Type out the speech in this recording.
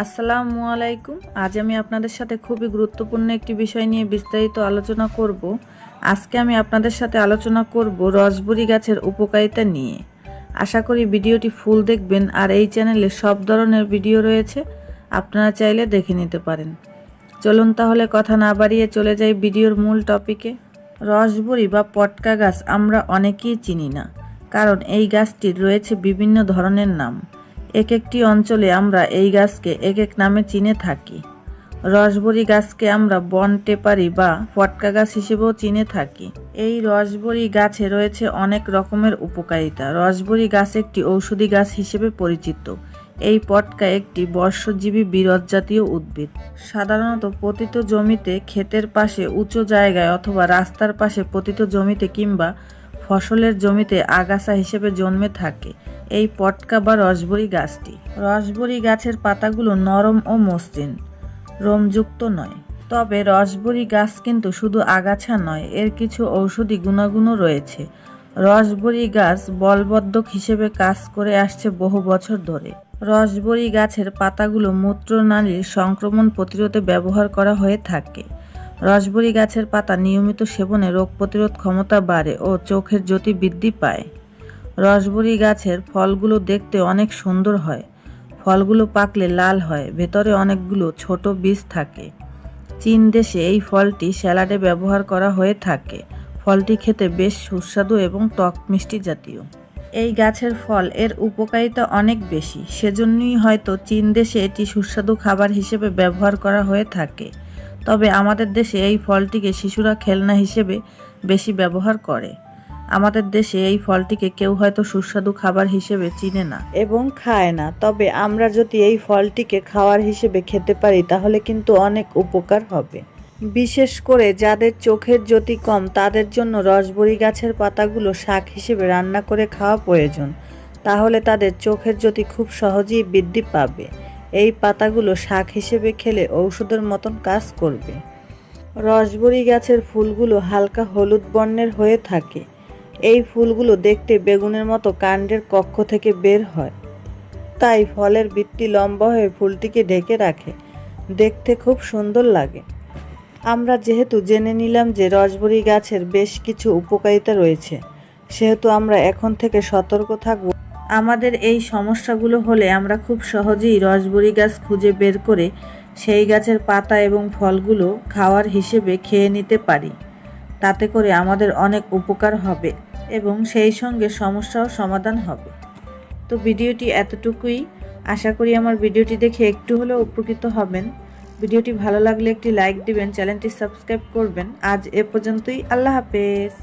আসসালামু আলাইকুম। আজ আমি আপনাদের সাথে খুবই গুরুত্বপূর্ণ একটি বিষয় নিয়ে বিস্তারিত আলোচনা করব। আজকে আমি আপনাদের সাথে আলোচনা করব রসবুরি গাছের উপকারিতা নিয়ে। আশা করি ভিডিওটি ফুল দেখবেন। আর এই চ্যানেলে সব ধরনের ভিডিও রয়েছে, আপনারা চাইলে দেখে নিতে পারেন। চলুন তাহলে কথা না বাড়িয়ে চলে যাই ভিডিওর মূল টপিকে। রসবুরি বা পটকা গাছ আমরা অনেকেই চিনি না, কারণ এই গাছটির রয়েছে বিভিন্ন ধরনের নাম। এক একটি অঞ্চলে আমরা এই গাছকে এক এক নামে চিনে থাকি। রসবুরি গাছকে আমরা বন টেপারি বা পটকা গাছ হিসেবেও চিনে থাকি। এই রসবুরি গাছে রয়েছে অনেক রকমের উপকারিতা। রসবুরি গাছ একটি ঔষধি গাছ হিসেবে পরিচিত। এই পটকা একটি বর্ষজীবী বিরল জাতীয় উদ্ভিদ। সাধারণত পতিত জমিতে, ক্ষেতের পাশে, উঁচু জায়গায় অথবা রাস্তার পাশে পতিত জমিতে কিংবা ফসলের জমিতে আগাছা হিসেবে জন্মে থাকে এই পটকা বা রসবুরি গাছটি। রসবুরি গাছের পাতাগুলো নরম ও মসৃণ, রোমযুক্ত নয়। তবে রসবুরি গাছ কিন্তু শুধু আগাছা নয়, এর কিছু ঔষধি গুণাগুণও রয়েছে। রসবুরি গাছ বলবর্ধক হিসেবে কাজ করে আসছে বহু বছর ধরে। রসবুরি গাছের পাতাগুলো মূত্রনালীর সংক্রমণ প্রতিরোধে ব্যবহার করা হয়ে থাকে। রসবুরি গাছের পাতা নিয়মিত সেবনে রোগ প্রতিরোধ ক্ষমতা বাড়ে ও চোখের জ্যোতি বৃদ্ধি পায়। রসবুরি গাছের ফলগুলো দেখতে অনেক সুন্দর হয়। ফলগুলো পাকলে লাল হয়, ভেতরে অনেকগুলো ছোট বীজ থাকে। চীন দেশে এই ফলটি স্যালাডে ব্যবহার করা হয়ে থাকে। ফলটি খেতে বেশ সুস্বাদু এবং টক মিষ্টি জাতীয়। এই গাছের ফল এর উপকারিতা অনেক বেশি, সেজন্যই হয়তো চীন দেশে এটি সুস্বাদু খাবার হিসেবে ব্যবহার করা হয়ে থাকে। তবে আমাদের দেশে এই ফলটিকে শিশুরা খেলনা হিসেবে বেশি ব্যবহার করে। আমাদের দেশে এই ফলটিকে কেউ হয়তো সুস্বাদু খাবার হিসেবে চিনে না এবং খায় না। তবে আমরা যদি এই ফলটিকে খাওয়ার হিসেবে খেতে পারি তাহলে কিন্তু অনেক উপকার হবে। বিশেষ করে যাদের চোখের জ্যোতি কম তাদের জন্য রসবুরি গাছের পাতাগুলো শাক হিসেবে রান্না করে খাওয়া প্রয়োজন। তাহলে তাদের চোখের জ্যোতি খুব সহজেই বৃদ্ধি পাবে। এই পাতাগুলো শাক হিসেবে খেলে ঔষধের মতন কাজ করবে। রসবুরি গাছের ফুলগুলো হালকা হলুদ বর্ণের হয়ে থাকে। এই ফুলগুলো দেখতে বেগুনের মতো কাণ্ডের কক্ষ থেকে বের হয়, তাই ফলের বৃত্তি লম্বা হয়ে ফুলটিকে ঢেকে রাখে। দেখতে খুব সুন্দর লাগে। আমরা যেহেতু জেনে নিলাম যে রসবুরি গাছের বেশ কিছু উপকারিতা রয়েছে, সেহেতু আমরা এখন থেকে সতর্ক থাকব। আমাদের এই সমস্যাগুলো হলে আমরা খুব সহজেই রসবুরি গাছ খুঁজে বের করে সেই গাছের পাতা এবং ফলগুলো খাওয়ার হিসেবে খেয়ে নিতে পারি। তাতে করে আমাদের অনেক উপকার হবে এবং সেই সঙ্গে সমস্যাও সমাধান হবে। তো ভিডিওটি এতটুকুই। আশা করি আমার ভিডিওটি দেখে একটু হলেও উপকৃত হবেন। ভিডিওটি ভালো লাগলে একটি লাইক দিবেন, চ্যানেলটি সাবস্ক্রাইব করবেন। আজ এ পর্যন্তই। আল্লাহ হাফেজ।